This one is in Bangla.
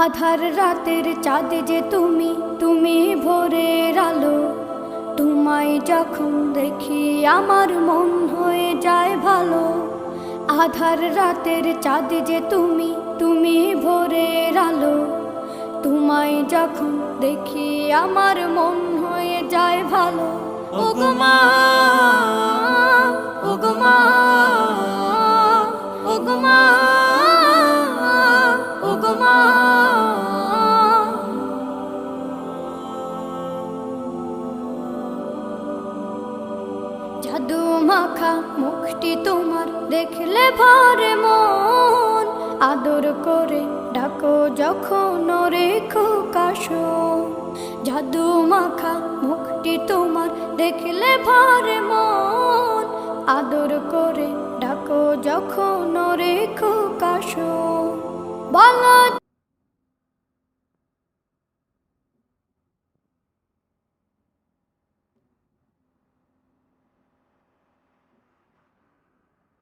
আধার রাতের চাঁদ যে তুমি, তুমি ভোরের আলো। তোমায় যখন দেখি আমার মন হয়ে যায় ভালো। আধার রাতের চাঁদ যে তুমি, তুমি ভোরের আলো। তোমায় যখন দেখি আমার মন হয়ে যায় ভালো। ওগো মা, ওগো মা, ওগো মা, ওগো মা। জাদু মাখা মুখটি তোমার দেখলে ভরে মন। আদর করে ডাকো যখন রেখো কাশন। জাদু মাখা মুখটি তোমার দেখলে ভরে মন। আদর করে ডাকো যখন রেখো কাশন। বলো